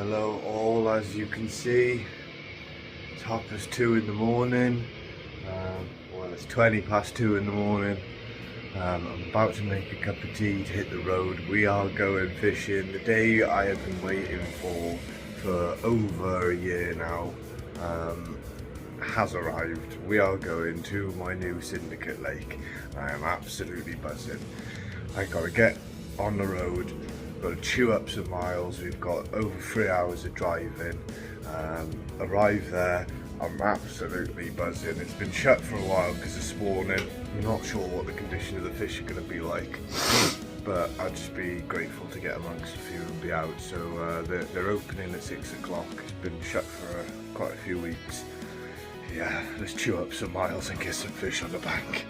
Hello all, as you can see, it's 2:30 in the morning. Well, it's 20 past 2 in the morning. I'm about to make a cup of tea to hit the road. We are going fishing. The day I have been waiting for over a year now has arrived. We are going to my new Syndicate lake. I am absolutely buzzing. I gotta get on the road, got to chew up some miles. We've got over 3 hours of driving. Arrive there, I'm absolutely buzzing. It's been shut for a while because this morning I'm not sure what the condition of the fish are going to be like, but I'd just be grateful to get amongst a few and be out. So they're opening at 6 o'clock. It's been shut for quite a few weeks. Yeah, let's chew up some miles and get some fish on the bank.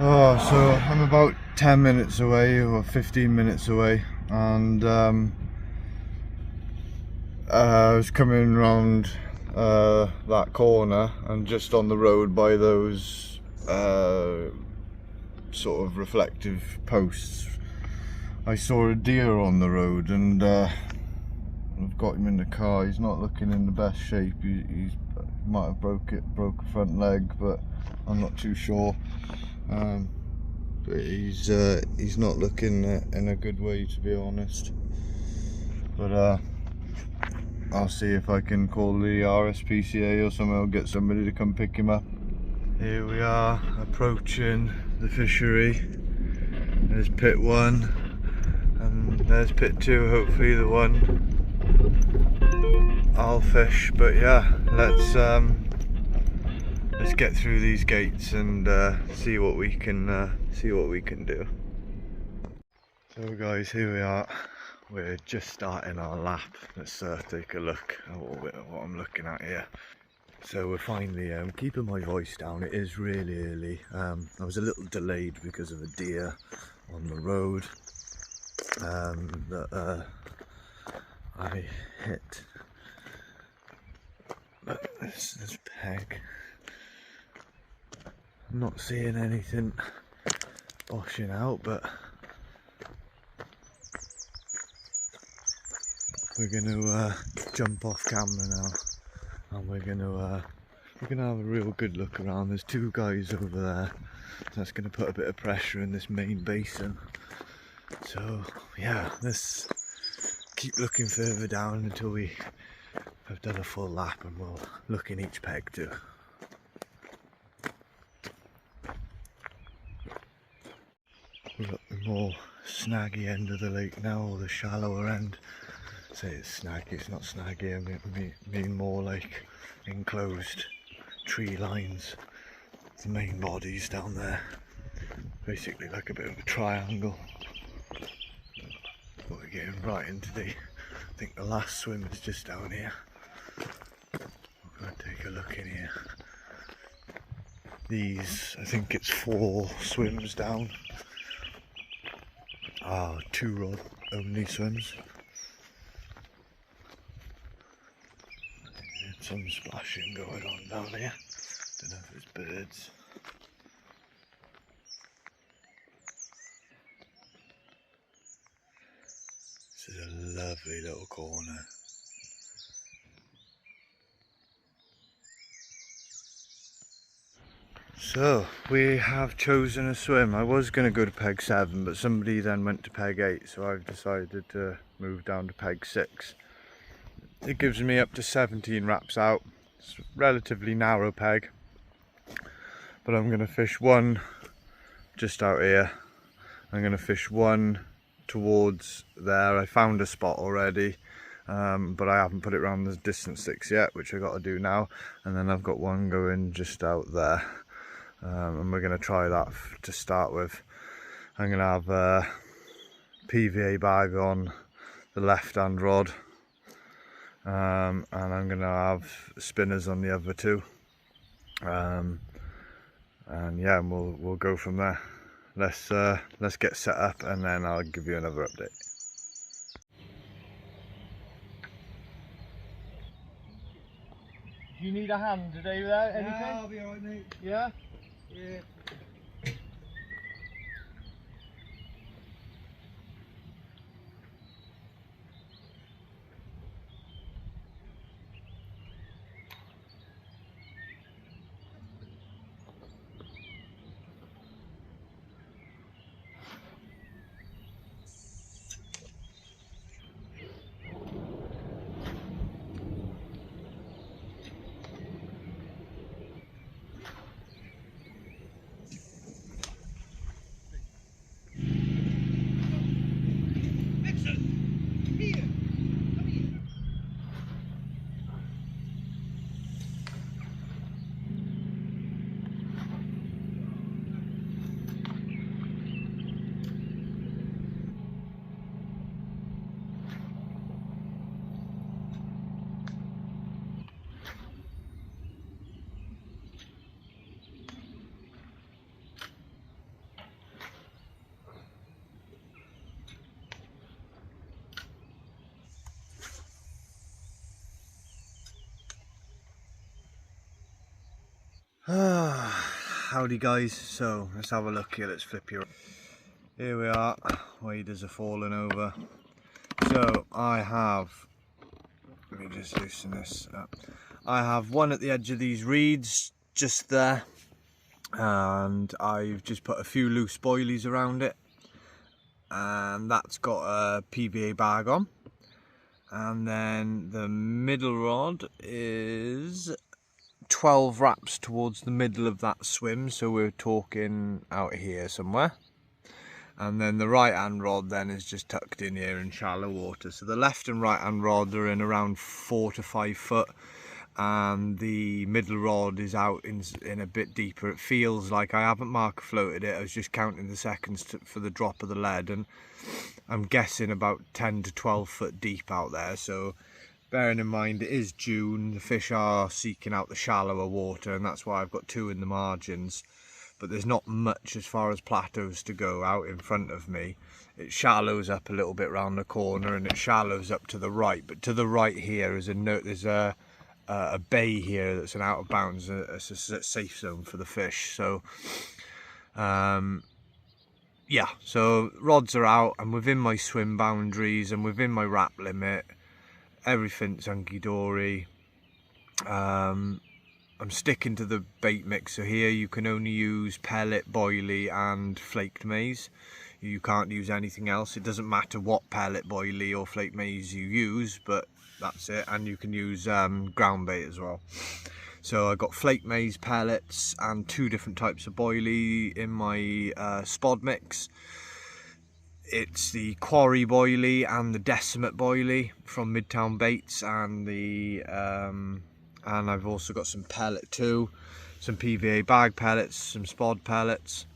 Oh, so I'm about 10 minutes away or 15 minutes away, and I was coming around that corner, and just on the road by those sort of reflective posts, I saw a deer on the road, and I've got him in the car. He's not looking in the best shape. He might have broke a front leg, but I'm not too sure. But he's not looking in a good way, to be honest. But I'll see if I can call the RSPCA or something. I'll get somebody to come pick him up. Here we are, approaching the fishery. There's pit 1 and there's pit 2, hopefully the one I'll fish. But yeah, let's get through these gates and see what we can do. So guys, here we are. We're just starting our lap. Let's take a look at what I'm looking at here. So we're finally keeping my voice down. It is really early. I was a little delayed because of a deer on the road that I hit. But this peg, I'm not seeing anything boshing out, but we're going to jump off camera now, and we're going to have a real good look around. There's 2 guys over there, so that's going to put a bit of pressure in this main basin. So yeah, let's keep looking further down until we have done a full lap, and we'll look in each peg too. We're at the more snaggy end of the lake now, or the shallower end. Say it's snaggy, it's not snaggy. I mean more like enclosed tree lines. The main body's down there, basically like a bit of a triangle. But we're getting right into I think the last swim is just down here. We're going to take a look in here. These, I think it's 4 swims down. 2 rod only swims. Some splashing going on down here. Don't know if it's birds. This is a lovely little corner. So we have chosen a swim. I was going to go to peg 7, but somebody then went to peg 8, so I've decided to move down to peg 6. It gives me up to 17 wraps out. It's a relatively narrow peg, but I'm going to fish 1 just out here. I'm going to fish 1 towards there. I found a spot already, but I haven't put it around the distance 6 yet, which I got to do now. And then I've got 1 going just out there, and we're going to try that to start with. I'm going to have a PVA bag on the left hand rod. And I'm going to have spinners on the other 2, and yeah, we'll go from there. Let's get set up, and then I'll give you another update. Do you need a hand today without anything? Yeah, I'll be alright, mate. Yeah? Yeah. Howdy guys, so let's have a look here, let's flip you. Here we are, waders are falling over. So I have, let me just loosen this up. I have one at the edge of these reeds, just there. And I've just put a few loose boilies around it. And that's got a PVA bag on. And then the middle rod is 12 wraps towards the middle of that swim, so we're talking out here somewhere. And then the right hand rod then is just tucked in here in shallow water. So the left and right hand rod are in around 4 to 5 foot, and the middle rod is out in a bit deeper. It feels like, I haven't marker floated it, I was just counting the seconds for the drop of the lead, and I'm guessing about 10 to 12 foot deep out there. So bearing in mind it is June, the fish are seeking out the shallower water, and that's why I've got 2 in the margins. But there's not much as far as plateaus to go out in front of me. It shallows up a little bit round the corner, and it shallows up to the right. But to the right here is there's a bay here that's an out of bounds, a safe zone for the fish. So yeah, so rods are out, I'm within my swim boundaries, and within my wrap limit. Everything's hunky-dory. I'm sticking to the bait mixer here. You can only use pellet, boilie and flaked maize. You can't use anything else. It doesn't matter what pellet, boilie or flaked maize you use, but that's it. And you can use ground bait as well. So I got flaked maize pellets and 2 different types of boilie in my spod mix. It's the quarry boilie and the decimate boilie from Midtown Baits, and the and I've also got some pellet too, some PVA bag pellets, some spod pellets.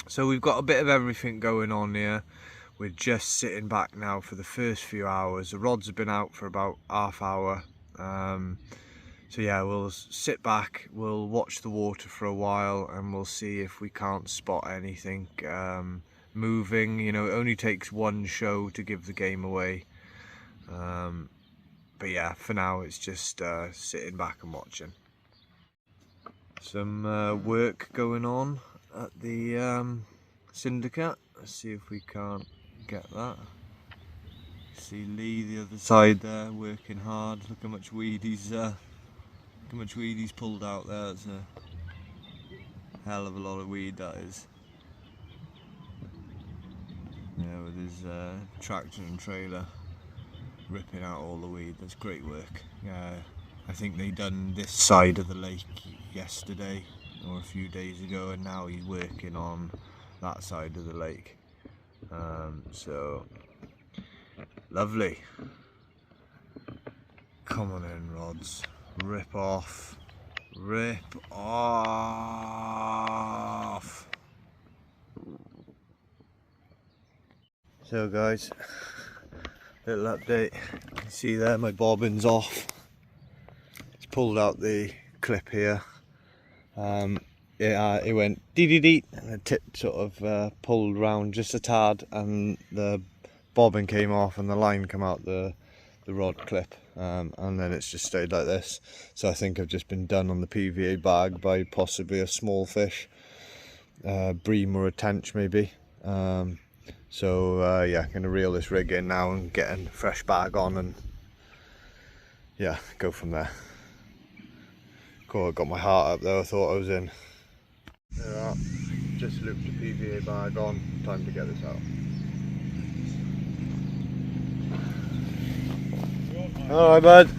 So we've got a bit of everything going on here. We're just sitting back now for the first few hours. The rods have been out for about half hour. So yeah, we'll sit back, we'll watch the water for a while, and we'll see if we can't spot anything moving. You know, it only takes one show to give the game away. But yeah, for now it's just sitting back and watching. Some work going on at the Syndicate. Let's see if we can't get that. See Lee the other side there working hard. Look how much weed he's pulled out there. That's a hell of a lot of weed, that is. Yeah, with his tractor and trailer ripping out all the weed. That's great work. I think they done this side of the lake yesterday or a few days ago, and now he's working on that side of the lake. So lovely. Come on in, rods. Rip off. Rip off. So guys, little update. You can see there my bobbin's off. It's pulled out the clip here. It went dee-dee-dee, and the tip sort of pulled round just a tad, and the bobbin came off and the line come out the rod clip, and then it's just stayed like this. So I think I've just been done on the PVA bag by possibly a small fish, bream or a tench maybe. So yeah, I'm going to reel this rig in now and get a fresh bag on, and yeah, go from there. Cool, I got my heart up though, I thought I was in. There we are, just looped the PVA bag on, time to get this out. Alright bud.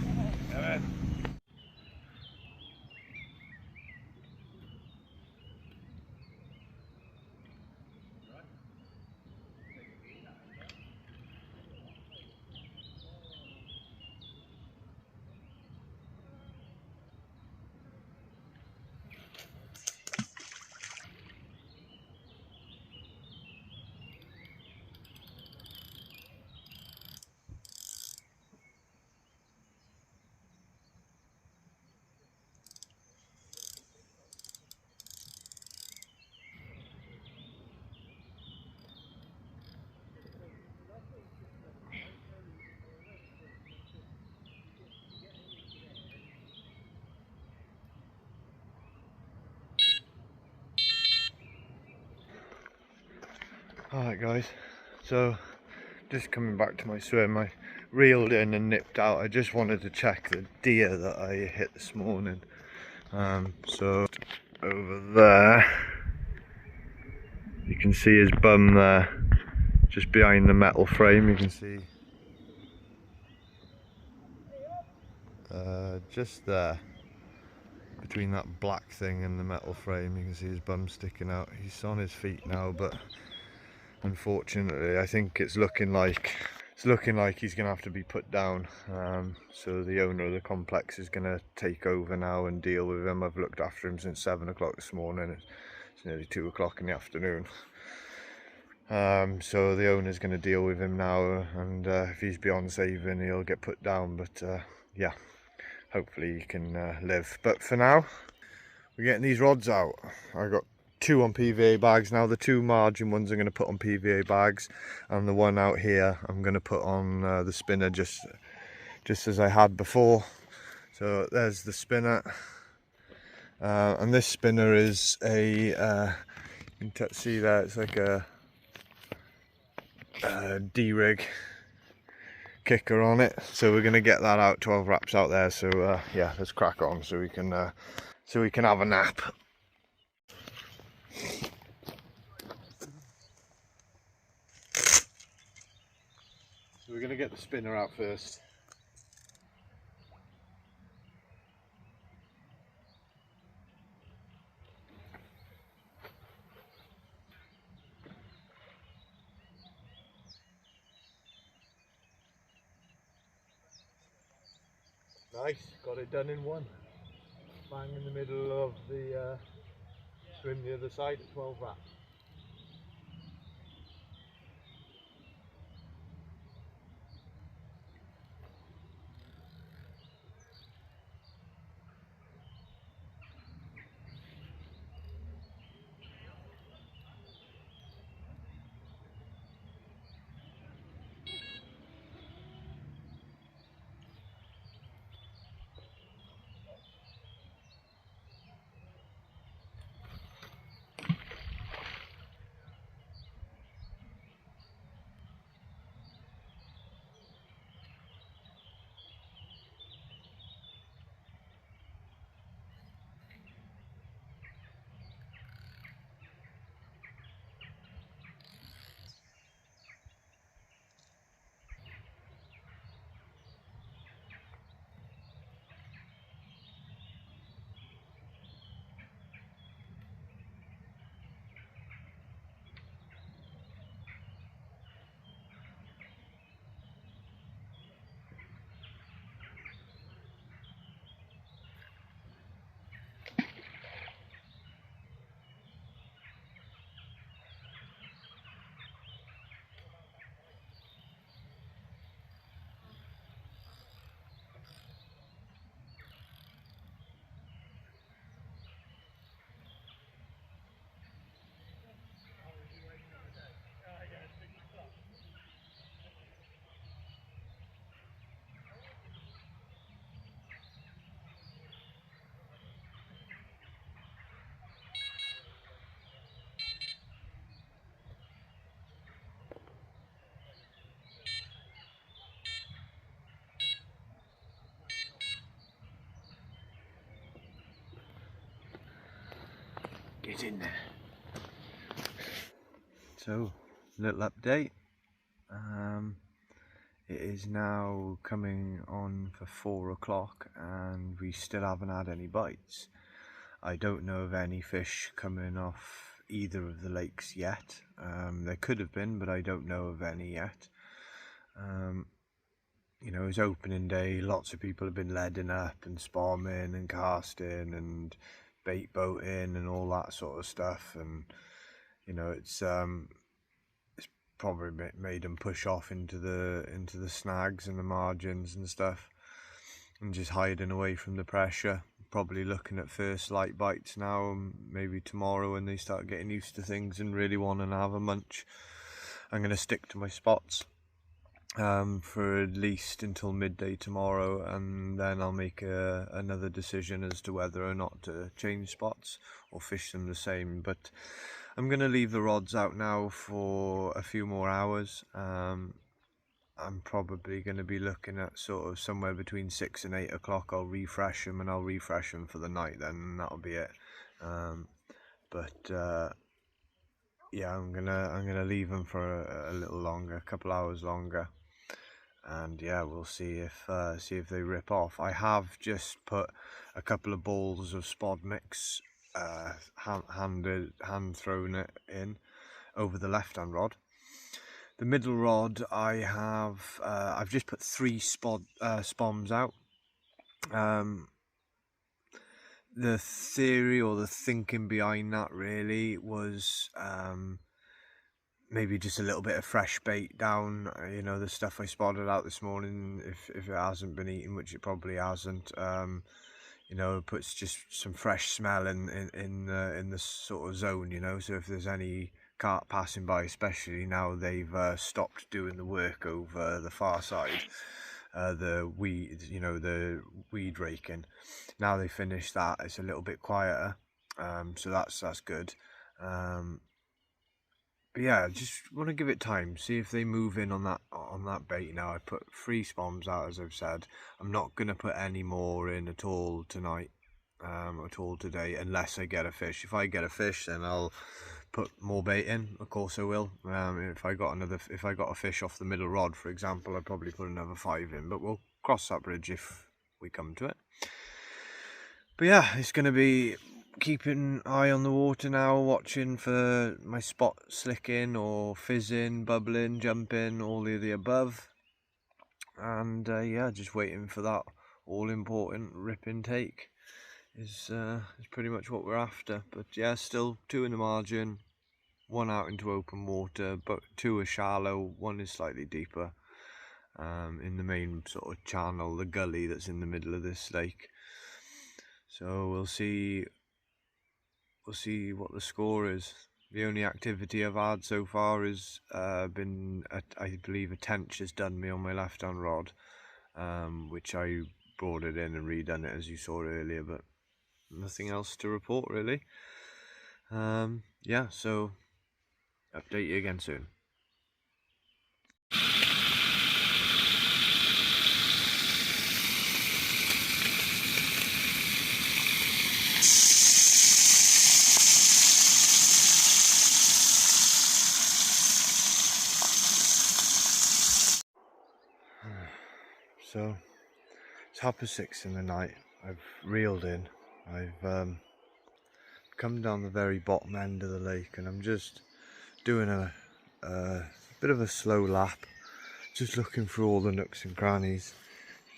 Alright guys, so just coming back to my swim. I reeled in and nipped out. I just wanted to check the deer that I hit this morning. So over there you can see his bum there, just behind the metal frame. You can see just there, between that black thing and the metal frame, you can see his bum sticking out. He's on his feet now, but unfortunately I think it's looking like he's gonna have to be put down. So the owner of the complex is gonna take over now and deal with him. I've looked after him since 7 o'clock this morning. It's nearly 2 o'clock in the afternoon. So the owner's gonna deal with him now, and if he's beyond saving, he'll get put down. But yeah, hopefully he can live. But for now, we're getting these rods out. I got 2 on PVA bags now. The 2 margin ones I'm going to put on PVA bags, and the one out here I'm going to put on the spinner, just as I had before. So there's the spinner, and this spinner is a you can see there, it's like a D-rig kicker on it. So we're going to get that out, 12 wraps out there. So yeah, let's crack on so we can have a nap. So we're going to get the spinner out first. Nice, got it done in one. Bang in the middle of the swim the other side at 12 wraps. Get in there. So, little update. It is now coming on for 4 o'clock and we still haven't had any bites. I don't know of any fish coming off either of the lakes yet. There could have been, but I don't know of any yet. You know, it's opening day, lots of people have been leading up and spomming and casting and bait boating and all that sort of stuff, and you know, it's probably made them push off into the snags and the margins and stuff, and just hiding away from the pressure. Probably looking at first light bites now, and maybe tomorrow when they start getting used to things and really wanting to have a munch. I'm going to stick to my spots for at least until midday tomorrow, and then I'll make another decision as to whether or not to change spots or fish them the same. But I'm going to leave the rods out now for a few more hours. I'm probably going to be looking at sort of somewhere between 6 and 8 o'clock. I'll refresh them, and I'll refresh them for the night then, and that'll be it. Yeah, I'm gonna leave them for a little longer, a couple hours longer, and yeah, we'll see if they rip off. I have just put a couple of balls of spod mix, hand thrown it in over the left hand rod. The middle rod, I've just put 3 spoms out. The theory or the thinking behind that really was maybe just a little bit of fresh bait down, you know, the stuff I spotted out this morning, if it hasn't been eaten, which it probably hasn't. You know, it puts just some fresh smell in the sort of zone, you know. So if there's any carp passing by, especially now they've stopped doing the work over the far side, the weed raking. Now they finished that, it's a little bit quieter, so that's good. But yeah, I just want to give it time, see if they move in on that bait. Now I put 3 spoms out, as I've said. I'm not going to put any more in at all tonight, at all today, unless I get a fish. If I get a fish, then I'll put more bait in. Of course I will. If I got a fish off the middle rod, for example, I'd probably put another 5 in, but we'll cross that bridge if we come to it. But yeah, it's going to be keeping an eye on the water now, watching for my spot slicking or fizzing, bubbling, jumping, all of the above. And yeah, just waiting for that all important rip intake is pretty much what we're after. But yeah, still 2 in the margin, 1 out into open water, but 2 are shallow, 1 is slightly deeper, in the main sort of channel, the gully that's in the middle of this lake. So we'll see what the score is. The only activity I've had so far has been, I believe, a tench has done me on my left hand rod, which I brought it in and redone it as you saw earlier, but nothing else to report really. Yeah, so update you again soon. So it's 6:30 in the night. I've reeled in. I've come down the very bottom end of the lake, and I'm just doing a bit of a slow lap, just looking through all the nooks and crannies,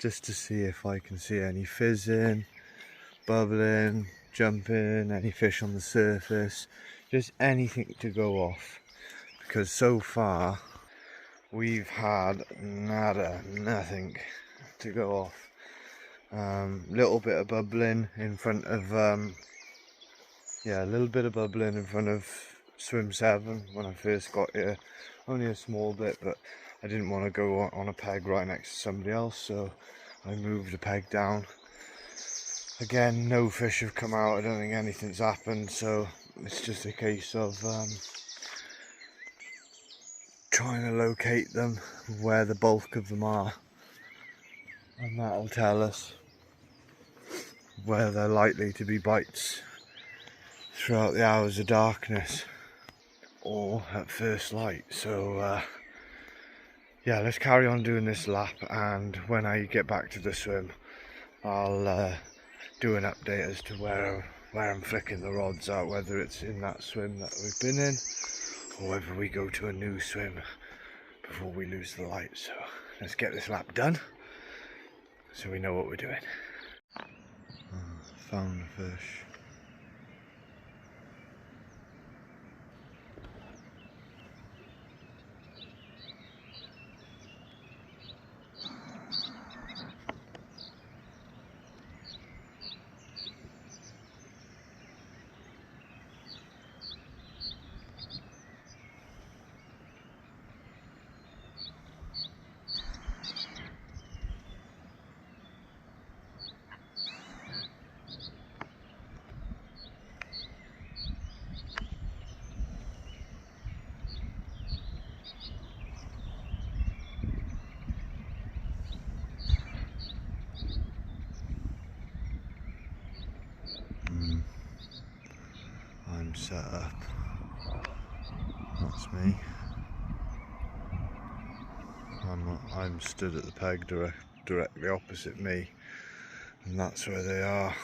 just to see if I can see any fizzing, bubbling, jumping, any fish on the surface, just anything to go off. Because so far we've had nothing to go off. Little bit of bubbling in front of a little bit of bubbling in front of swim 7 when I first got here, only a small bit, but I didn't want to go on a peg right next to somebody else, so I moved the peg down. Again, no fish have come out, I don't think anything's happened, so it's just a case of trying to locate them where the bulk of them are, and that'll tell us where they're likely to be bites throughout the hours of darkness or at first light. So yeah, let's carry on doing this lap, and when I get back to the swim I'll do an update as to where I'm flicking the rods out, whether it's in that swim that we've been in or whether we go to a new swim before we lose the light. So let's get this lap done so we know what we're doing. Found a fish. set up. That's me. I'm stood at the peg directly opposite me, and that's where they are.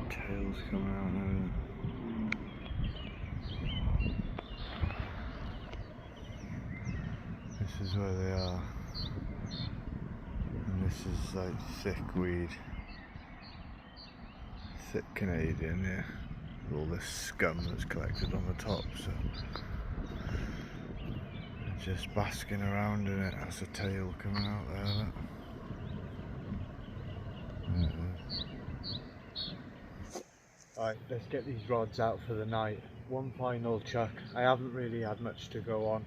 Tails coming out now. This is where they are, and this is like thick weed, thick Canadian, yeah, with all this scum that's collected on the top, so they're just basking around in it. That's a tail coming out there, look. There it is. Right, let's get these rods out for the night. One final chuck. I haven't really had much to go on,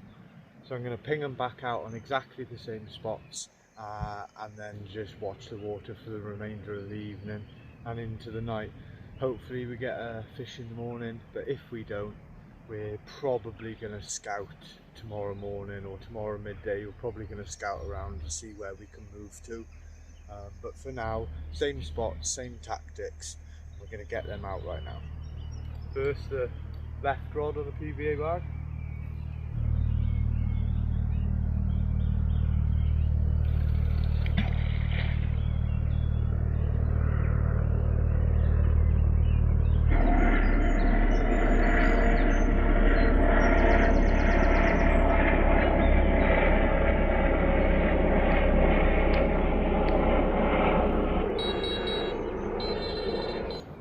so I'm going to ping them back out on exactly the same spots, and then just watch the water for the remainder of the evening and into the night. Hopefully we get a fish in the morning, but if we don't, we're probably going to scout tomorrow morning or tomorrow midday. We're probably going to scout around to see where we can move to, but for now, same spots, same tactics. We're going to get them out right now. First, the left rod on the PVA bag.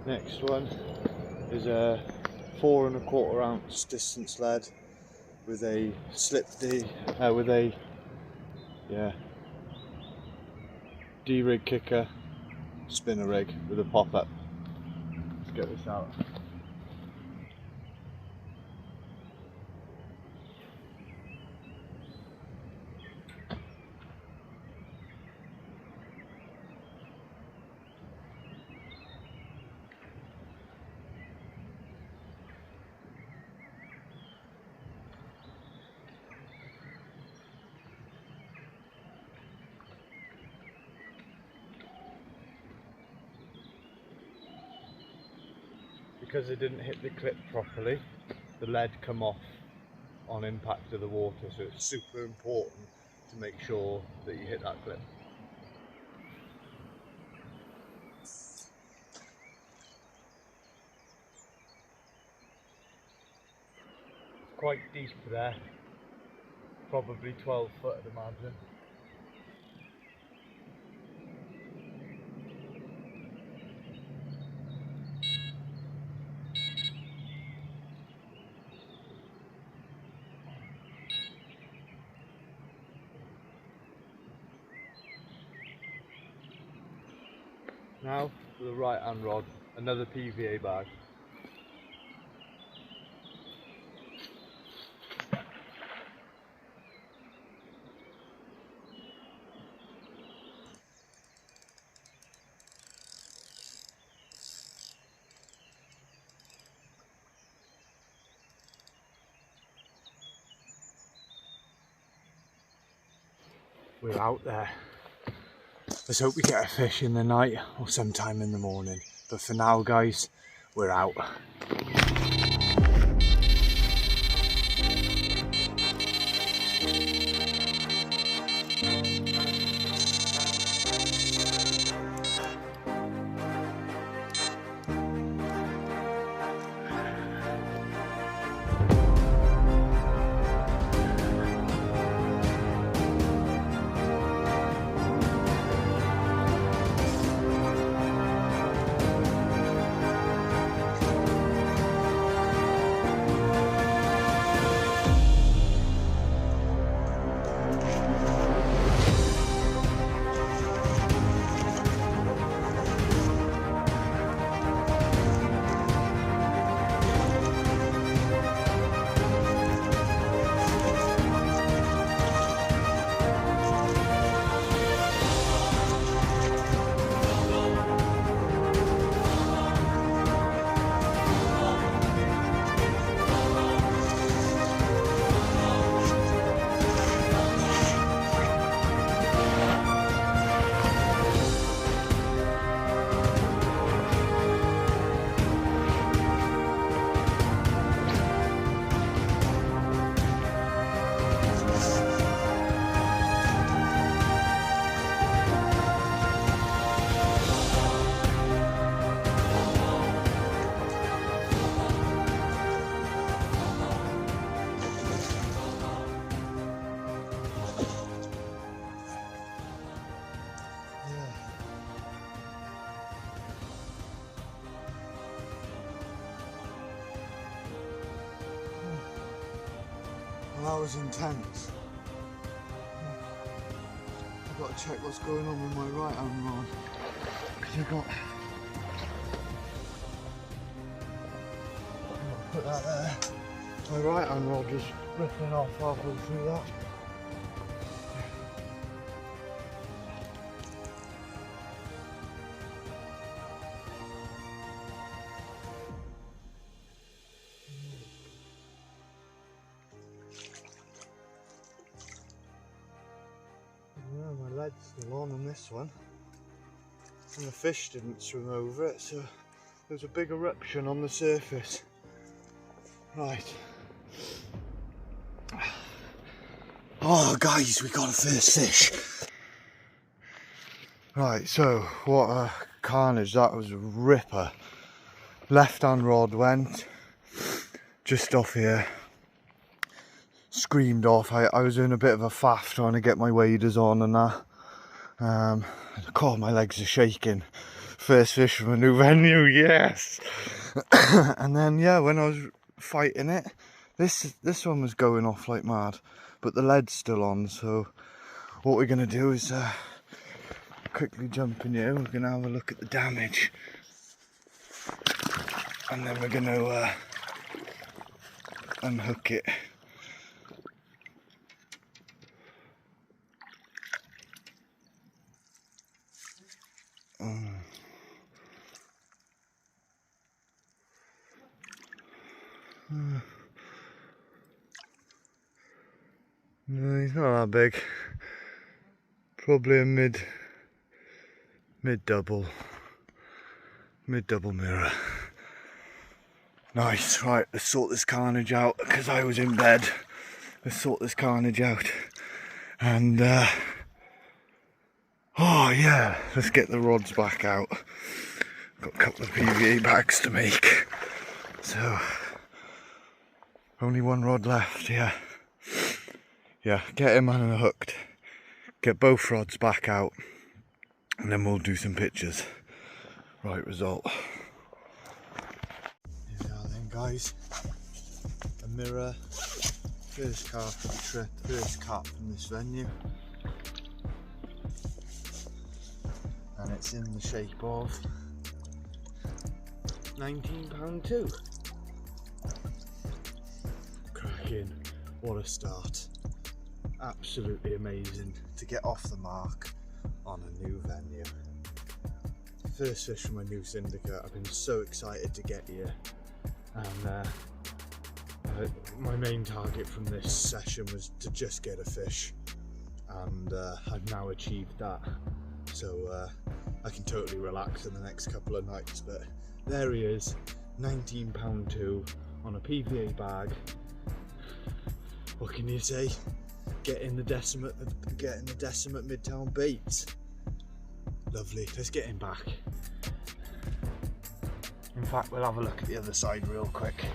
Next one is a 4 1/4 ounce distance lead with a D-rig kicker spinner rig with a pop-up. Let's get this out. Because it didn't hit the clip properly, the lead come off on impact of the water, so it's super important to make sure that you hit that clip. Quite deep there, probably 12 foot I'd imagine. Now for the right hand rod, another PVA bag. We're out there. Let's hope we get a fish in the night or sometime in the morning. But for now, guys, we're out. that was intense. I've got to check what's going on with my right hand rod. Because I've got... put that there. My right hand rod was ripping off halfway through that. Yeah, my lead's still on this one. And the fish didn't swim over it, so there's a big eruption on the surface. Right. Oh guys, we got a first fish. Right, so what a carnage, that was a ripper. Left hand rod went just off here. Screamed off. I was in a bit of a faff trying to get my waders on and that. God, my legs are shaking. First fish from a new venue, yes. And then yeah, when I was fighting it, this one was going off like mad, but the lead's still on. So what we're gonna do is quickly jump in here. We're gonna have a look at the damage, and then we're gonna unhook it. No, he's not that big. Probably a mid double mirror. Nice. Right, let's sort this carnage out because I was in bed. Let's sort this carnage out, and oh yeah, let's get the rods back out. Got a couple of PVA bags to make, so only one rod left. Yeah, get him unhooked, get both rods back out, and then we'll do some pictures. Right, result. Here we are then, guys. A mirror, first carp of the trip, first carp from this venue. And it's in the shape of £19 too. Cracking, what a start. Absolutely amazing to get off the mark on a new venue. First fish from my new syndicate. I've been so excited to get here, and my main target from this session was to just get a fish, and I've now achieved that, so I can totally relax in the next couple of nights. But there he is, £19 too on a PVA bag. What can you say? Getting the decimate Midtown baits. Lovely, let's get him back. In fact, we'll have a look at the other side real quick.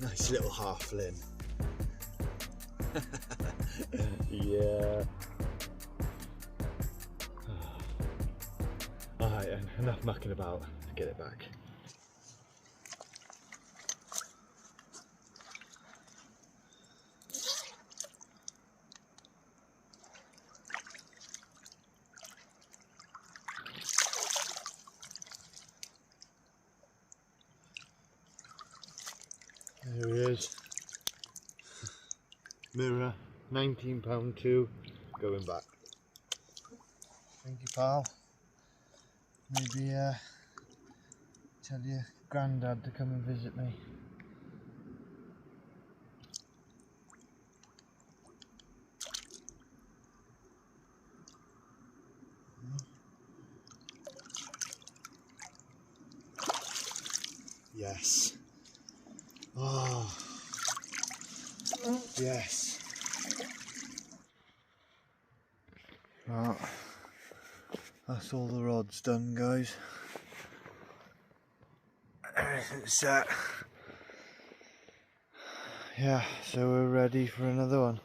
Nice little halfling. Yeah. Alright, enough mucking about. Let's get it back. There he is. Mirror, £19 too, going back. Thank you, pal. Maybe tell your granddad to come and visit me. Yes. Oh. Yes. Right. That's all the rods done, guys. Everything's set. Yeah, so we're ready for another one.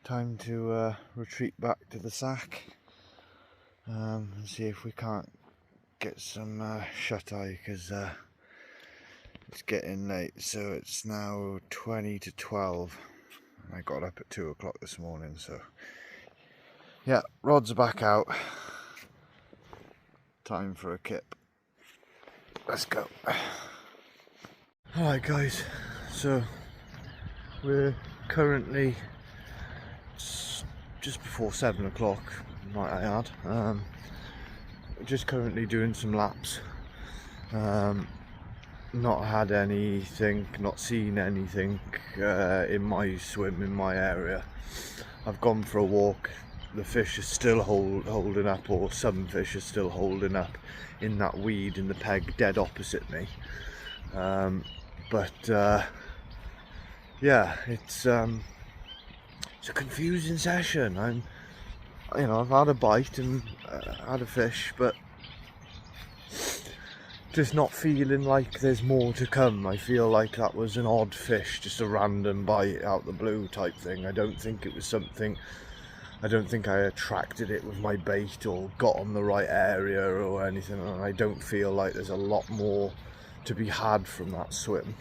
Time to retreat back to the sack and see if we can't get some shut-eye because it's getting late. So it's now 20 to 12. I got up at 2 o'clock this morning, so yeah, rods are back out. Time for a kip. Let's go. Alright guys, so we're currently just before 7 o'clock, might I add. Just currently doing some laps. Not had anything, not seen anything in my swim, in my area. I've gone for a walk. The fish are still holding up, or some fish are still holding up in that weed in the peg dead opposite me. Yeah, it's a confusing session. I've had a bite and had a fish, but just not feeling like there's more to come. I feel like that was an odd fish, just a random bite out the blue type thing. I don't think it was something, I don't think I attracted it with my bait or got on the right area or anything, and I don't feel like there's a lot more to be had from that swim.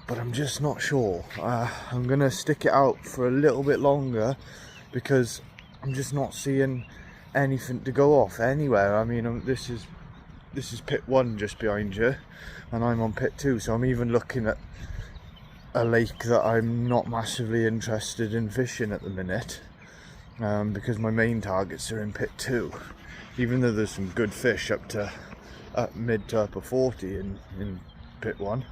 But I'm just not sure. I'm gonna stick it out for a little bit longer because I'm just not seeing anything to go off anywhere. I mean, this is pit 1 just behind you, and I'm on pit 2, so I'm even looking at a lake that I'm not massively interested in fishing at the minute, because my main targets are in pit 2, even though there's some good fish up mid to upper 40 in pit 1.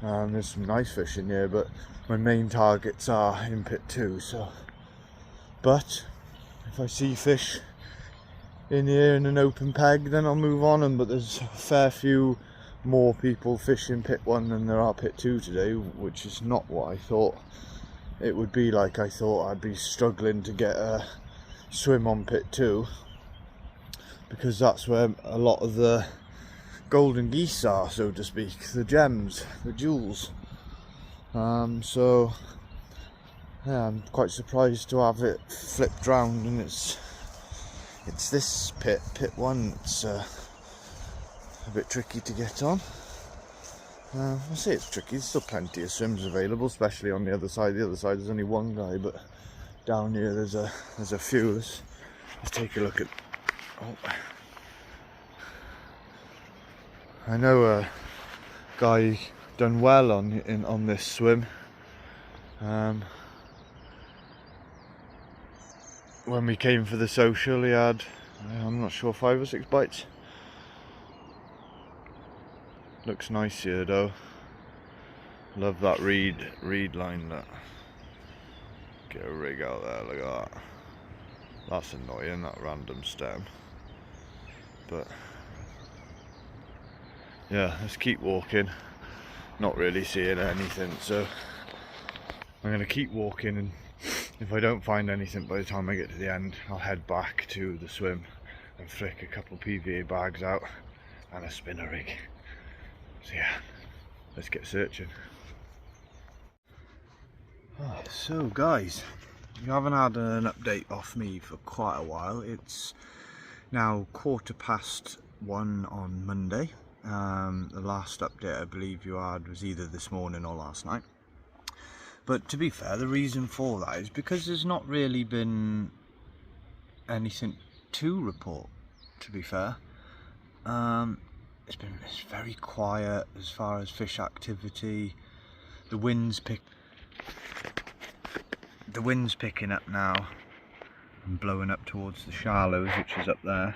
There's some nice fish in here, but my main targets are in pit 2. So, but if I see fish in here in an open peg, then I'll move on them. But there's a fair few more people fishing pit 1 than there are pit 2 today, which is not what I thought it would be like. I thought I'd be struggling to get a swim on pit 2 because that's where a lot of the golden geese are, so to speak, the gems, the jewels. So yeah, I'm quite surprised to have it flipped round, and it's this pit 1. It's a bit tricky to get on. I say it's tricky. There's still plenty of swims available, especially on the other side. The other side there's only one guy, but down here there's a few. Let's take a look at. Oh. I know a guy done well on this swim. When we came for the social, he had, I'm not sure, 5 or 6 bites. Looks nice here though. Love that reed line. That. Get a rig out there. Look at that. That's annoying. That random stem. But yeah, let's keep walking. Not really seeing anything, so I'm going to keep walking, and if I don't find anything by the time I get to the end, I'll head back to the swim and flick a couple PVA bags out and a spinner rig. So yeah, let's get searching. So guys, you haven't had an update off me for quite a while. It's now 1:15 on Monday. The last update I believe you had was either this morning or last night. But to be fair, the reason for that is because there's not really been anything to report, to be fair. It's very quiet as far as fish activity. The wind's picking up now and blowing up towards the shallows, which is up there.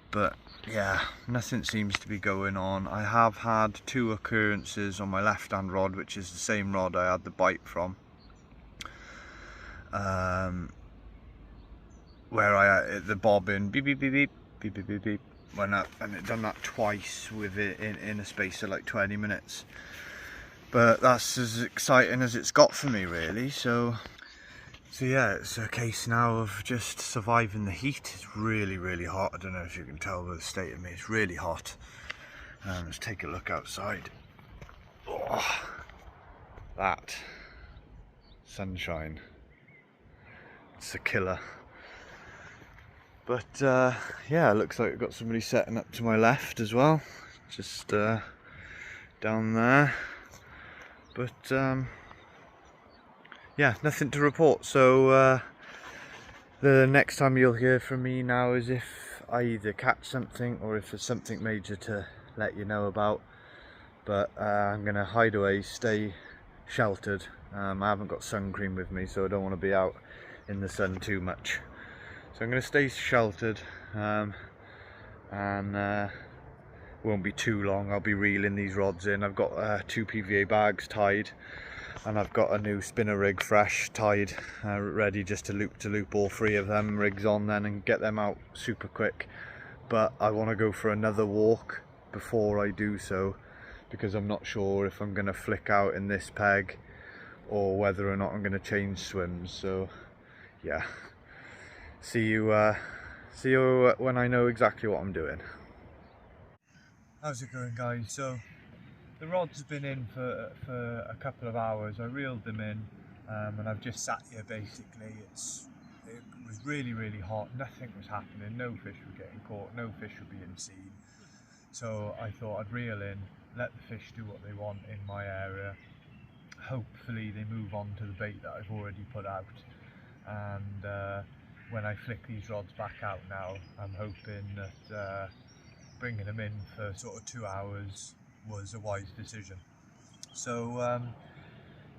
But yeah, nothing seems to be going on. I have had 2 occurrences on my left hand rod, which is the same rod I had the bite from, where the bobbin beep beep beep beep beep beep beep beep went up, and it done that twice with it in a space of like 20 minutes. But that's as exciting as it's got for me, really. So yeah, it's a case now of just surviving the heat. It's really, really hot. I don't know if you can tell by the state of me. It's really hot. Let's take a look outside. Oh, that sunshine. It's a killer. But yeah, it looks like we've got somebody setting up to my left as well, just down there. But yeah, nothing to report. So the next time you'll hear from me now is if I either catch something or if there's something major to let you know about. But I'm gonna hide away, stay sheltered. I haven't got sun cream with me, so I don't want to be out in the sun too much. So I'm going to stay sheltered, and won't be too long. I'll be reeling these rods in. I've got 2 PVA bags tied, and I've got a new spinner rig fresh tied, ready just to loop all 3 of them rigs on then and get them out super quick. But I want to go for another walk before I do so, because I'm not sure if I'm going to flick out in this peg or whether or not I'm going to change swims. So yeah, see you when I know exactly what I'm doing. How's it going, guys? So the rods have been in for a couple of hours. I reeled them in, and I've just sat here basically. It was really hot, nothing was happening, no fish were getting caught, no fish were being seen. So I thought I'd reel in, let the fish do what they want in my area. Hopefully they move on to the bait that I've already put out. And when I flick these rods back out now, I'm hoping that bringing them in for sort of 2 hours was a wise decision. So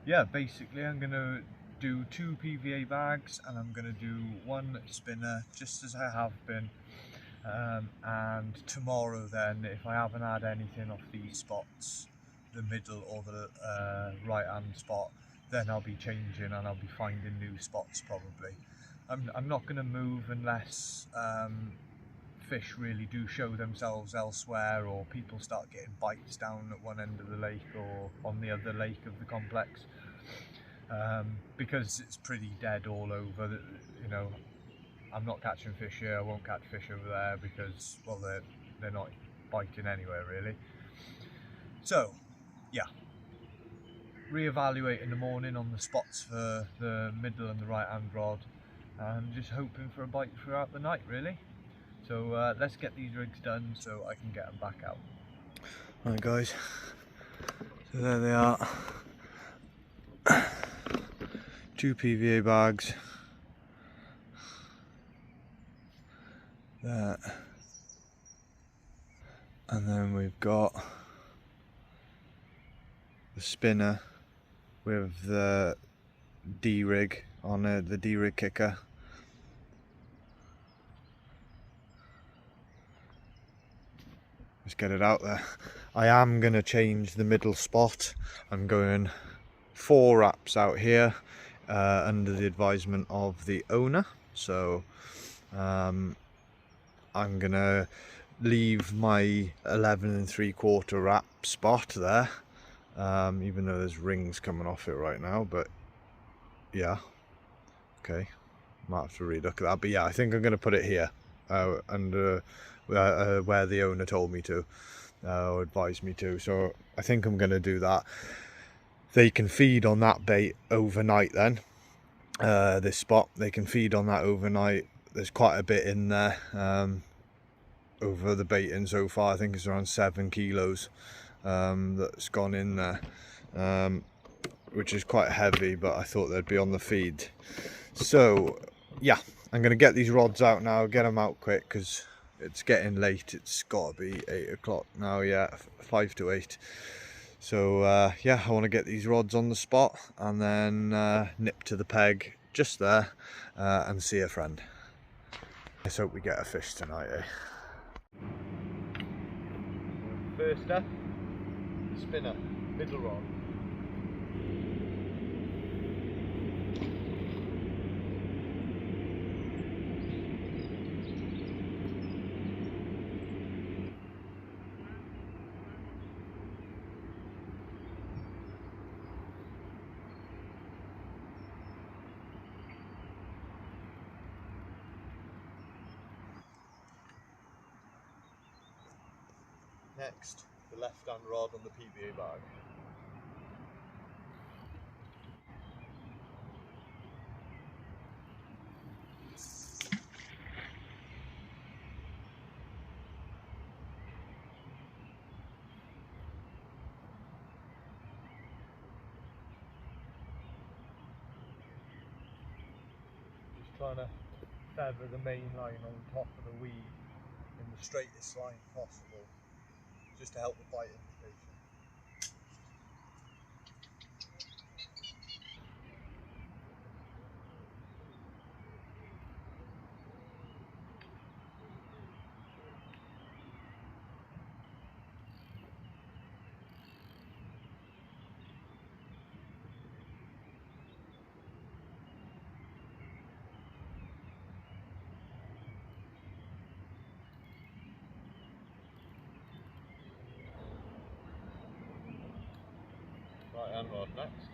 yeah, basically I'm going to do 2 PVA bags, and I'm going to do 1 spinner just as I have been. And tomorrow then, if I haven't had anything off these spots, the middle or the right hand spot, then I'll be changing and I'll be finding new spots probably. I'm not going to move unless fish really do show themselves elsewhere, or people start getting bites down at one end of the lake or on the other lake of the complex, because it's pretty dead all over. You know, I'm not catching fish here, I won't catch fish over there because, well, they're not biting anywhere really. So yeah, reevaluate in the morning on the spots for the middle and the right hand rod, and just hoping for a bite throughout the night really. So let's get these rigs done so I can get them back out. Right guys, so there they are. 2 PVA bags. There. And then we've got the spinner with the D-rig on it, the D-rig kicker. Let's get it out there. I am going to change the middle spot. I'm going 4 wraps out here under the advisement of the owner. So I'm going to leave my 11 3/4 wrap spot there, even though there's rings coming off it right now, but yeah, okay, might have to relook at that. But yeah, I think I'm going to put it here under where the owner told me to, or advised me to. So I think I'm going to do that. They can feed on that bait overnight then, this spot, they can feed on that overnight. There's quite a bit in there over the baiting so far. I think it's around 7 kilos that's gone in there, which is quite heavy, but I thought they'd be on the feed. So yeah, I'm going to get these rods out now, get them out quick because it's getting late. It's got to be 8 o'clock now, yeah, 5 to 8. So yeah, I want to get these rods on the spot and then nip to the peg just there and see a friend. Let's hope we get a fish tonight, eh? First up, spinner, middle rod. Next, the left-hand rod on the PVA bag. trying to feather the main line on top of the weed in the straightest line possible, just to help the bite indication. Right hand rod next.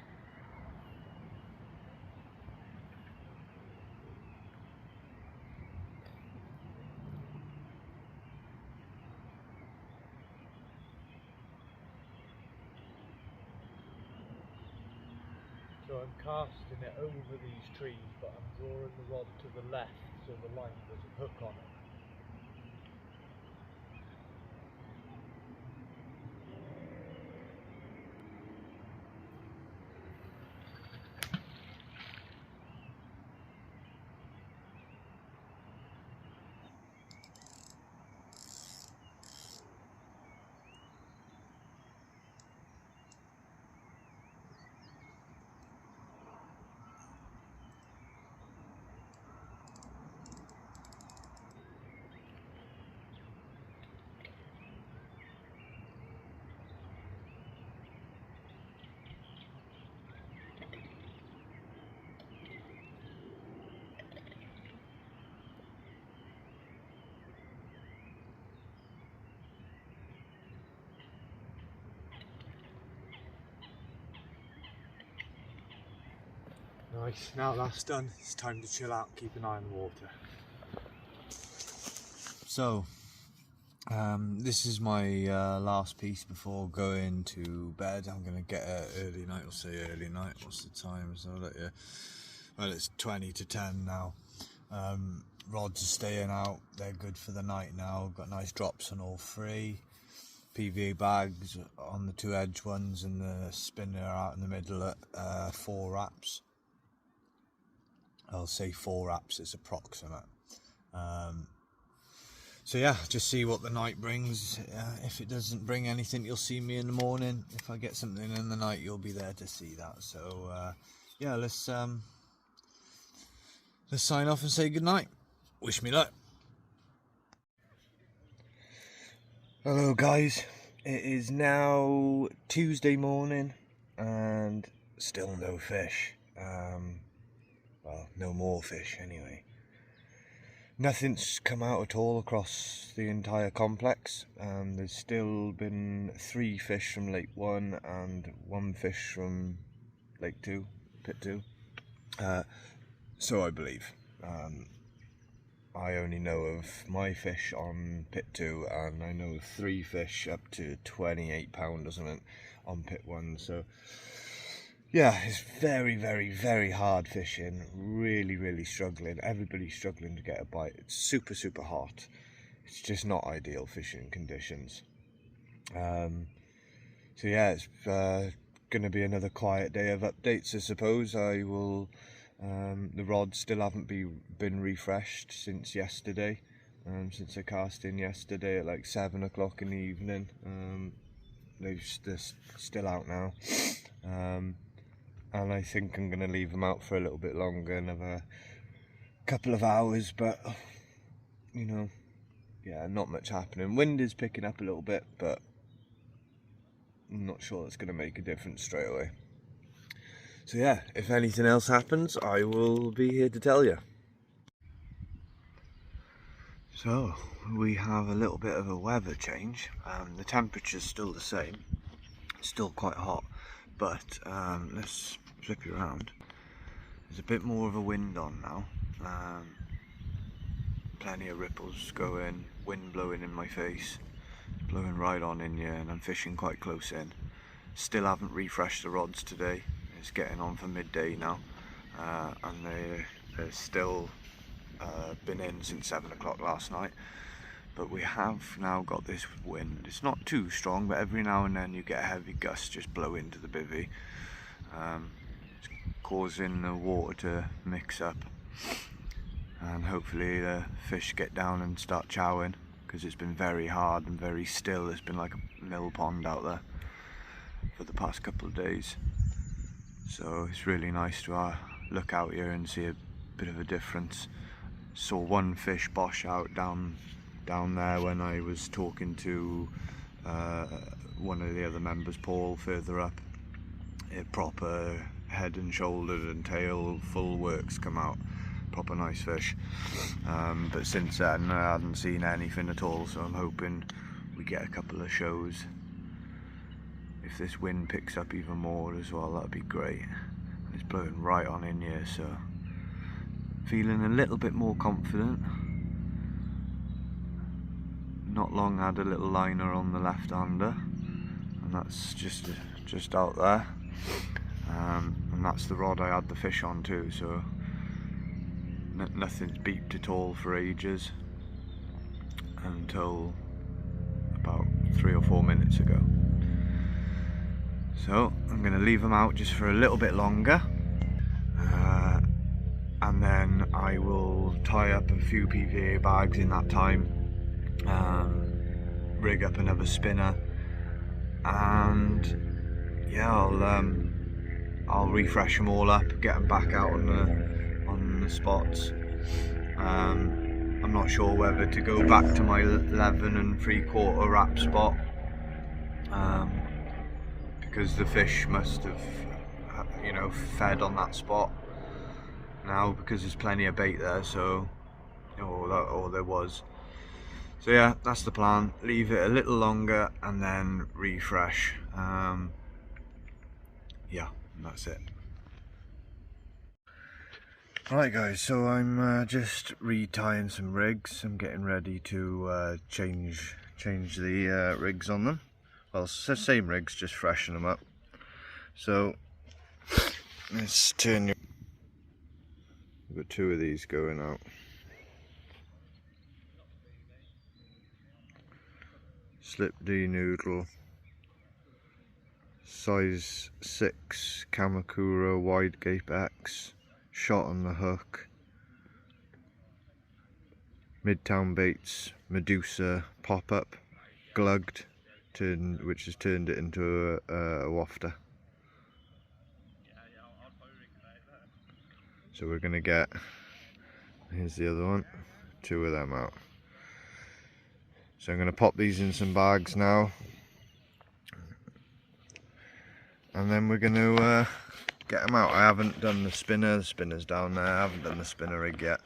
So I'm casting it over these trees, but I'm drawing the rod to the left so the line doesn't hook on it. Nice, now that's done, it's time to chill out, keep an eye on the water. So, this is my last piece before going to bed. I'm going to get an early night, we'll say early night. What's the time? So I'll let you... Well, it's 20 to 10 now. Rods are staying out, they're good for the night now. Got nice drops on all three. PVA bags on the two edge ones, and the spinner out in the middle at 4 wraps. I'll say 4 wraps, it's approximate. So yeah, just see what the night brings. If it doesn't bring anything, you'll see me in the morning. If I get something in the night, you'll be there to see that. So yeah, let's sign off and say goodnight. Wish me luck. Hello guys, it is now Tuesday morning and still no fish. Well, no more fish anyway. Nothing's come out at all across the entire complex. There's still been 3 fish from Lake 1 and 1 fish from Lake 2, Pit 2. So I believe. I only know of my fish on Pit 2, and I know of 3 fish up to 28 pound or something on Pit 1. So yeah, it's very, very, very hard fishing. Really, really struggling. Everybody's struggling to get a bite. It's super, super hot. It's just not ideal fishing conditions. So yeah, it's going to be another quiet day of updates, I suppose. I will... the rods still haven't been refreshed since yesterday. Since I cast in yesterday at like 7 o'clock in the evening. They're still out now. And I think I'm going to leave them out for a little bit longer, another couple of hours, but you know, yeah, not much happening. Wind is picking up a little bit, but I'm not sure that's going to make a difference straight away. So yeah, if anything else happens, I will be here to tell you. So, we have a little bit of a weather change. The temperature's still the same, it's still quite hot. But let's flip you around. There's a bit more of a wind on now. Plenty of ripples going, wind blowing in my face, blowing right on in you, and I'm fishing quite close in. Still haven't refreshed the rods today. It's getting on for midday now, and they're still been in since 7 o'clock last night. But we have now got this wind. It's not too strong, but every now and then you get a heavy gust just blow into the bivvy. It's causing the water to mix up. and hopefully the fish get down and start chowing, because it's been very hard and very still. It's been like a mill pond out there for the past couple of days, so it's really nice to look out here and see a bit of a difference. Saw one fish bosh out down there when I was talking to one of the other members, Paul, further up. It proper head and shoulders and tail full works come out, proper nice fish. But since then I hadn't seen anything at all, so I'm hoping we get a couple of shows. If this wind picks up even more as well, that'd be great. And it's blowing right on in here, so feeling a little bit more confident. Not long had a little liner on the left-hander, and that's just out there. And that's the rod I had the fish on too, so nothing's beeped at all for ages, until about 3 or 4 minutes ago. So I'm going to leave them out just for a little bit longer, and then I will tie up a few PVA bags in that time, rig up another spinner, and yeah, I'll refresh them all up, get them back out on the spots. I'm not sure whether to go back to my 11 3/4 wrap spot, because the fish must have, you know, fed on that spot now, because there's plenty of bait there, so or there was. So yeah, that's the plan. Leave it a little longer and then refresh. Yeah, and that's it. Right guys, so I'm just retying some rigs. I'm getting ready to change the rigs on them. Well, it's the same rigs, just freshen them up. So let's turn. We've got 2 of these going out. Slip D noodle, size 6 Kamakura wide gape X, shot on the hook, Midtown Baits Medusa pop up, glugged, which has turned it into a wafter. So we're going to get, here's the other one, 2 of them out. So I'm going to pop these in some bags now, and then we're going to get them out. I haven't done the spinner's down there. I haven't done the spinner rig yet,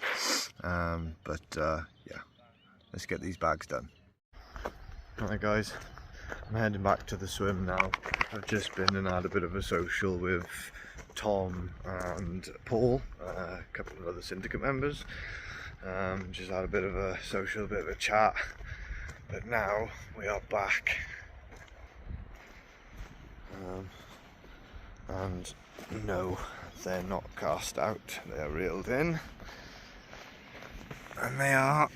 but yeah, let's get these bags done. Alright guys, I'm heading back to the swim now. I've just been and had a bit of a social with Tom and Paul, a couple of other syndicate members. Just had a bit of a social, bit of a chat, but now we are back. And no, they're not cast out, they're reeled in, and they are.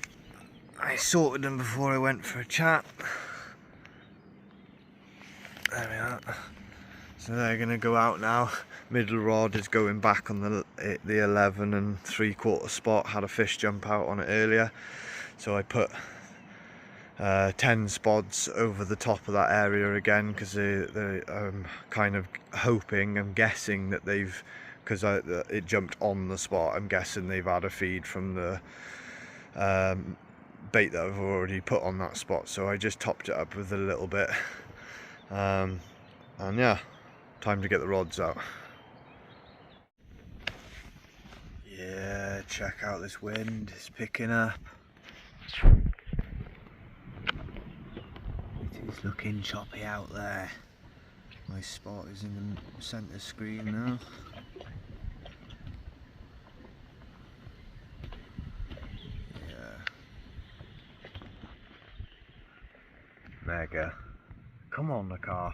I sorted them before I went for a chat. There we are. So they're going to go out now. Middle rod is going back on the 11 3/4 spot. Had a fish jump out on it earlier, so I put 10 spods over the top of that area again, because I'm kind of hoping, I'm guessing that they've, because it jumped on the spot, I'm guessing they've had a feed from the bait that I've already put on that spot. So I just topped it up with a little bit, and yeah, time to get the rods out. Yeah, check out this wind, it's picking up. It's looking choppy out there. My spot is in the centre screen now. Yeah. Mega. Come on, the carp.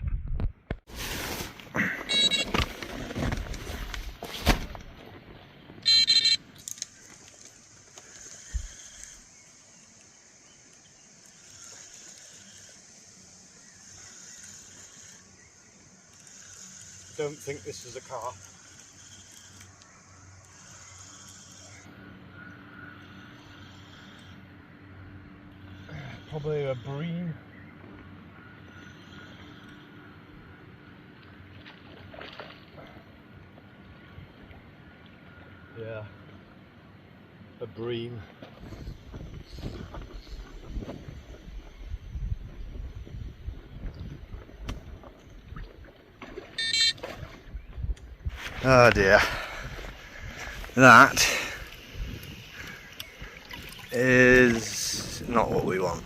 Don't think this is a carp. Probably a bream. Yeah, a bream. Oh dear, that is not what we want.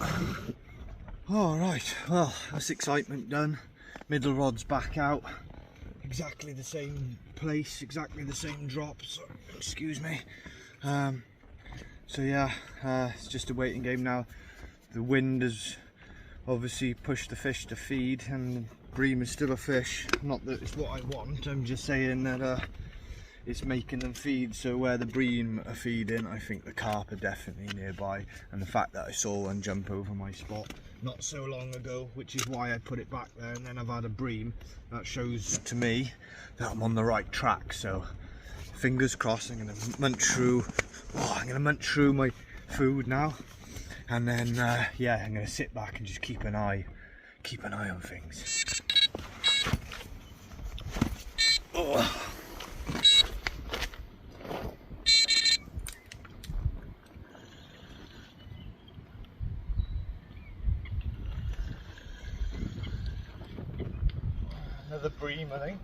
Alright, well, that's excitement done. Middle rod's back out. Exactly the same place, exactly the same drop, so excuse me. So yeah, it's just a waiting game now. The wind has obviously pushed the fish to feed, and bream is still a fish. Not that it's what I want, I'm just saying that it's making them feed. So where the bream are feeding, I think the carp are definitely nearby, and the fact that I saw one jump over my spot not so long ago, which is why I put it back there, and then I've had a bream, that shows to me that I'm on the right track. So fingers crossed. I'm going to munch through my food now, and then yeah, I'm going to sit back and just keep an eye on things. Oh. Another bream, I think.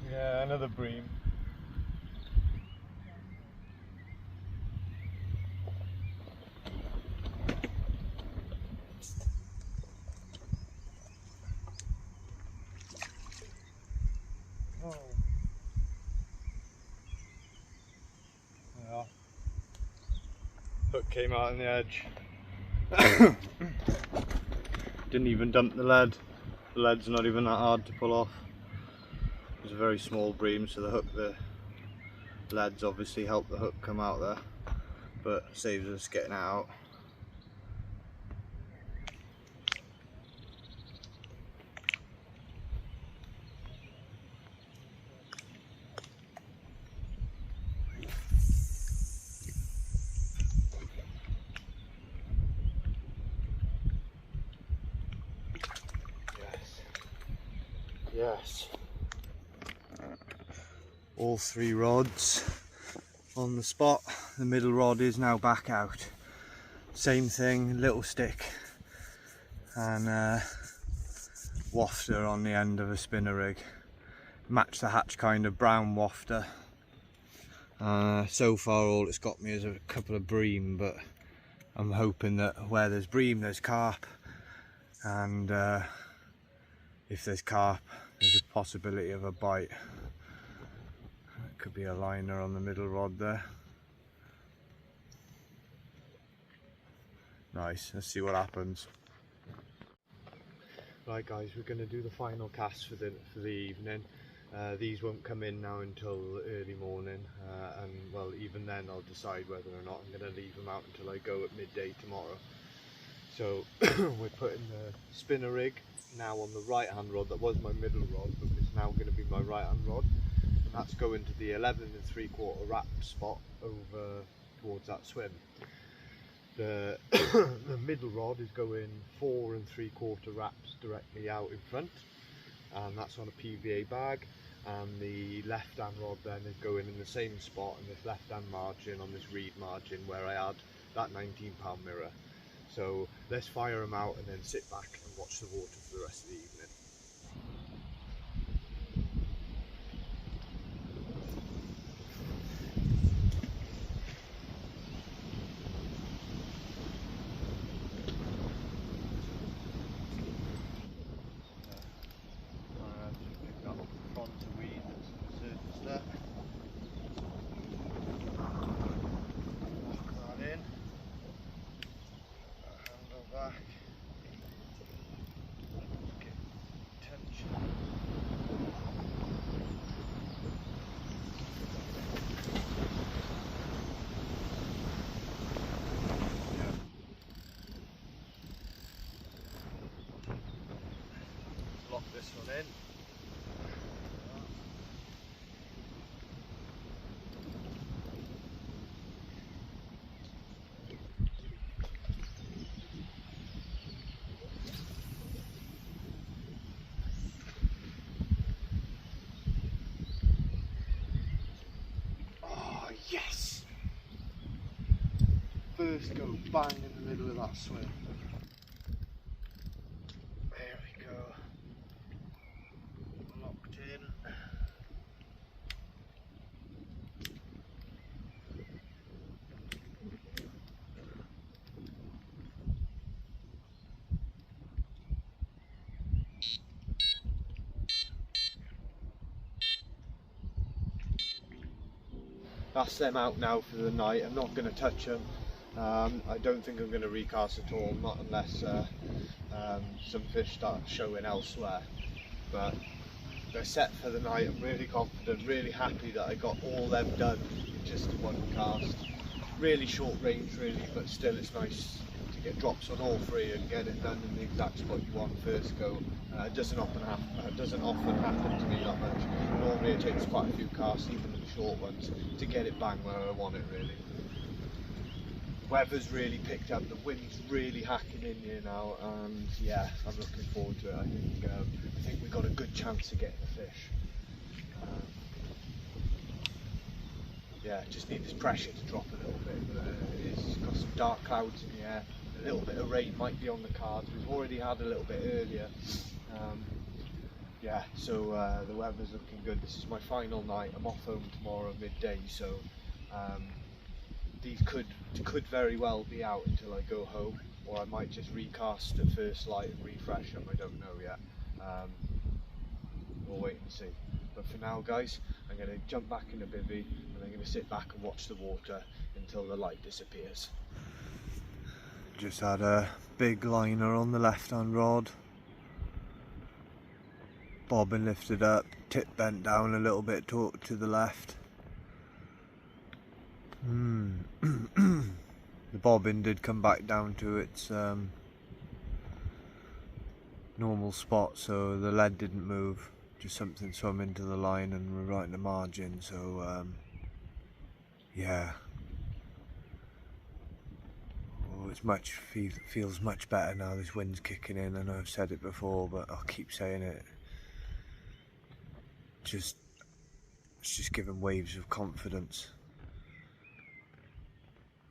Yeah, another bream. Oh. Yeah. Hook came out on the edge. Didn't even dump the lead. The lead's not even that hard to pull off. It's a very small bream, so the leads obviously help the hook come out there, but saves us getting it out. Yes. All three rods on the spot. The middle rod is now back out. Same thing, little stick and wafter on the end of a spinner rig. Match the hatch kind of brown wafter. So far all it's got me is a couple of bream, but I'm hoping that where there's bream there's carp, and if there's carp there's a possibility of a bite. It could be a liner on the middle rod there. Nice, let's see what happens. Right guys, we're going to do the final cast for the evening. These won't come in now until early morning, and well, even then I'll decide whether or not I'm going to leave them out until I go at midday tomorrow. So we're putting the spinner rig now on the right hand rod. That was my middle rod, but it's now going to be my right hand rod, and that's going to the 11 3/4 wrap spot over towards that swim. The middle rod is going 4 3/4 wraps directly out in front, and that's on a PVA bag, and the left hand rod then is going in the same spot in this left hand margin on this reed margin where I had that 19-pound mirror. So let's fire them out and then sit back and watch the water for the rest of the evening. Lock this one in. first go, bang in the middle of that swim. There we go. Locked in. That's them out now for the night. I'm not going to touch them. I don't think I'm going to recast at all, not unless some fish start showing elsewhere. But they're set for the night. I'm really confident, really happy that I got all them done in just one cast. Really short range really, but still it's nice to get drops on all three and get it done in the exact spot you want first go. It doesn't often happen to me that much. Normally it takes quite a few casts, even the short ones, to get it bang where I want it really. The weather's really picked up, the wind's really hacking in here now, and yeah, I'm looking forward to it. I think we've got a good chance of getting a fish. Yeah, just need this pressure to drop a little bit, but it's got some dark clouds in the air. A little bit of rain might be on the cards. We've already had a little bit earlier. Yeah, so the weather's looking good. This is my final night. I'm off home tomorrow midday, so these could very well be out until I go home, or I might just recast at first light and refresh them. I don't know yet. We'll wait and see. But for now, guys, I'm going to jump back in the bivvy and I'm going to sit back and watch the water until the light disappears. Just had a big liner on the left hand rod. Bobbin lifted up, tip bent down a little bit to the left. The bobbin did come back down to its normal spot, so the lead didn't move. Just something swam into the line and we're right in the margin, so yeah. Oh, feels much better now. This wind's kicking in. I know I've said it before, but I'll keep saying it. It's just giving waves of confidence.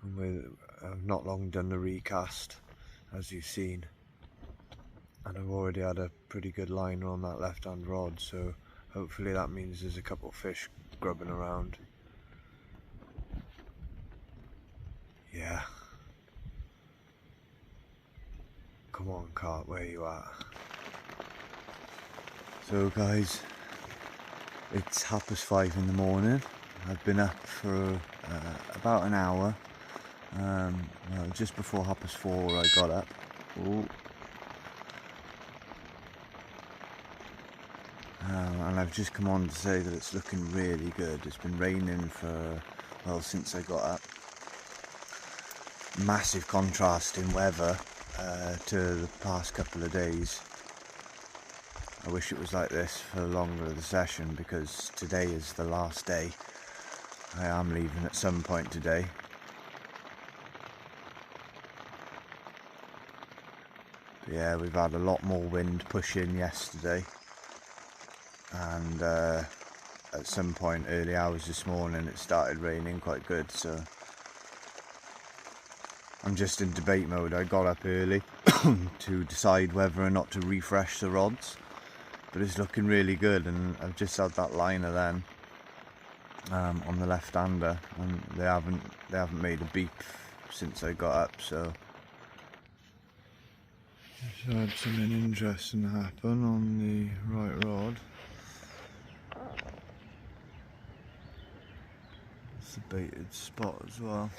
And I've not long done the recast, as you've seen, and I've already had a pretty good liner on that left hand rod, so hopefully that means there's a couple of fish grubbing around. Yeah. Come on, Carp, where you at? So guys, it's 5:30 in the morning. I've been up for about an hour. Well, just before 4:30 I got up. Ooh. And I've just come on to say that it's looking really good. It's been raining for, well, since I got up. Massive contrast in weather to the past couple of days. I wish it was like this for longer of the session, because today is the last day. I am leaving at some point today. But yeah, we've had a lot more wind push in yesterday, and at some point early hours this morning it started raining quite good, so I'm just in debate mode. I got up early to decide whether or not to refresh the rods, but it's looking really good, and I've just had that liner then on the left-hander, and they haven't made a beep since I got up, so just had something interesting happen on the right rod. It's a baited spot as well.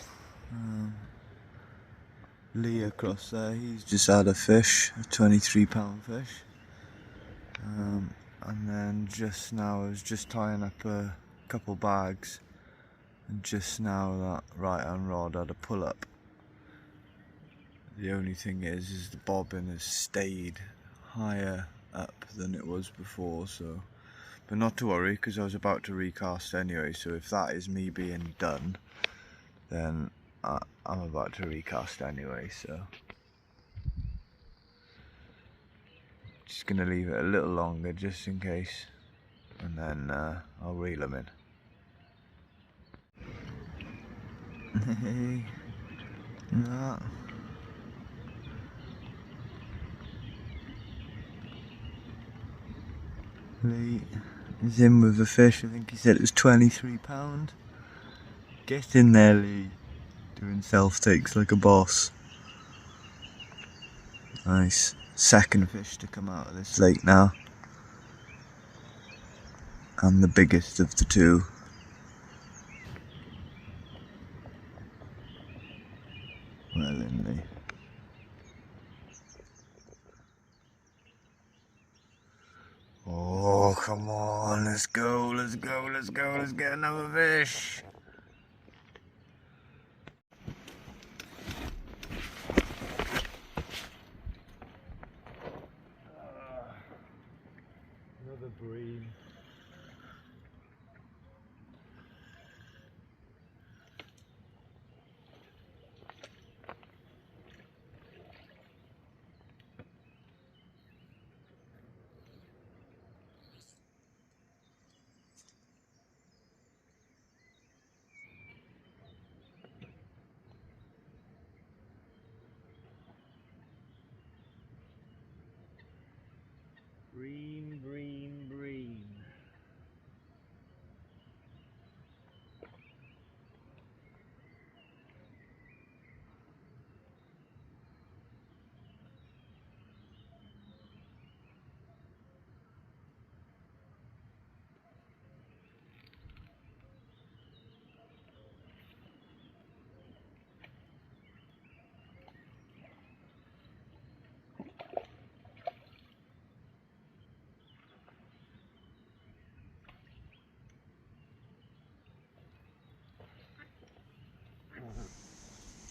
Lee across there, he's just had a fish, a 23-pound fish. And then just now I was just tying up a couple bags, and just now that right hand rod had a pull up. The only thing is the bobbin has stayed higher up than it was before, so, but not to worry, because I was about to recast anyway, so if that is me being done, then I'm about to recast anyway, so just gonna leave it a little longer just in case, and then I'll reel them in. Yeah. Lee is in with the fish. I think he said it was £23. Get in there, Lee. Doing self takes like a boss. Nice. Second fish to come out of this lake now. And the biggest of the two. Well in, Lee. Oh, come on, let's go, let's go, let's go, let's get another fish. Another bream. Bream, bream, bream.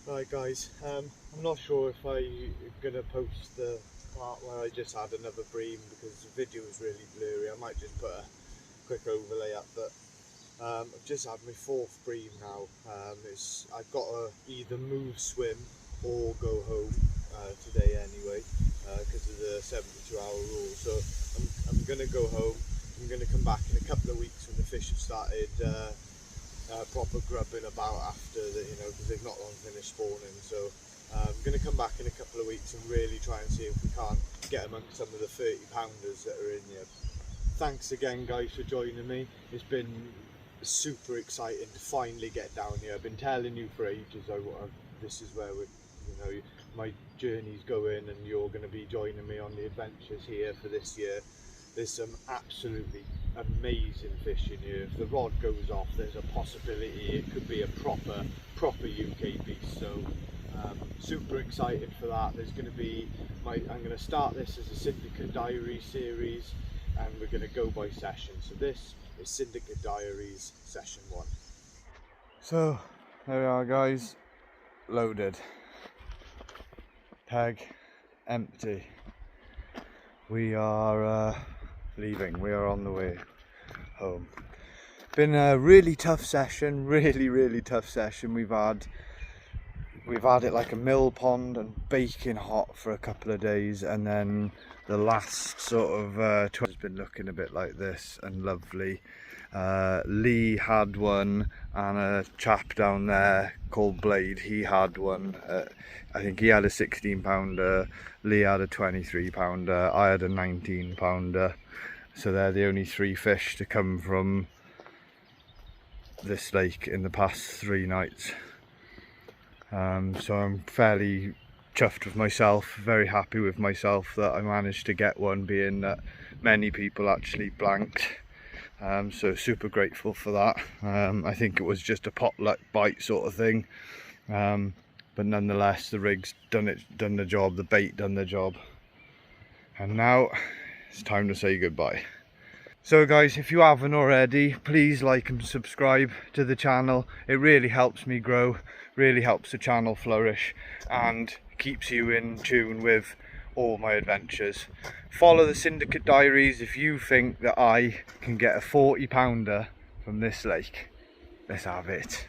Right guys, I'm not sure if I'm going to post the part where I just had another bream because the video is really blurry. I might just put a quick overlay up, but I've just had my fourth bream now. I've got to either move swim or go home today anyway because of the 72-hour rule. So I'm going to go home. I'm going to come back in a couple of weeks when the fish have started proper grubbing about after the, because they've not long finished spawning. So I'm going to come back in a couple of weeks and really try and see if we can't get amongst some of the 30-pounders that are in here. Thanks again guys for joining me. It's been super exciting to finally get down here. I've been telling you for ages this is where my journey's going, and you're going to be joining me on the adventures here for this year. There's some absolutely amazing fishing here. If the rod goes off, there's a possibility it could be a proper UK beast. So super excited for that. There's going to be I'm going to start this as a Syndicate Diaries series, and we're going to go by session. So this is Syndicate Diaries session 1. So there we are guys, loaded, peg empty. We are leaving, we are on the way home. Been a really tough session, really tough session. We've had it like a mill pond and baking hot for a couple of days, and then the last sort of has been looking a bit like this and lovely. Lee had one, and a chap down there called Blade, he had one. I think he had a 16-pounder, Lee had a 23-pounder, I had a 19-pounder. So they're the only 3 fish to come from this lake in the past 3 nights. So I'm fairly chuffed with myself, very happy with myself that I managed to get one, being that many people actually blanked. So super grateful for that. I think it was just a potluck bite sort of thing, but nonetheless the rig's done the job, the bait done the job, and now it's time to say goodbye. So guys, if you haven't already, please like and subscribe to the channel. It really helps me grow, really helps the channel flourish, and keeps you in tune with all my adventures. Follow the Syndicate Diaries if you think that I can get a 40-pounder from this lake. Let's have it.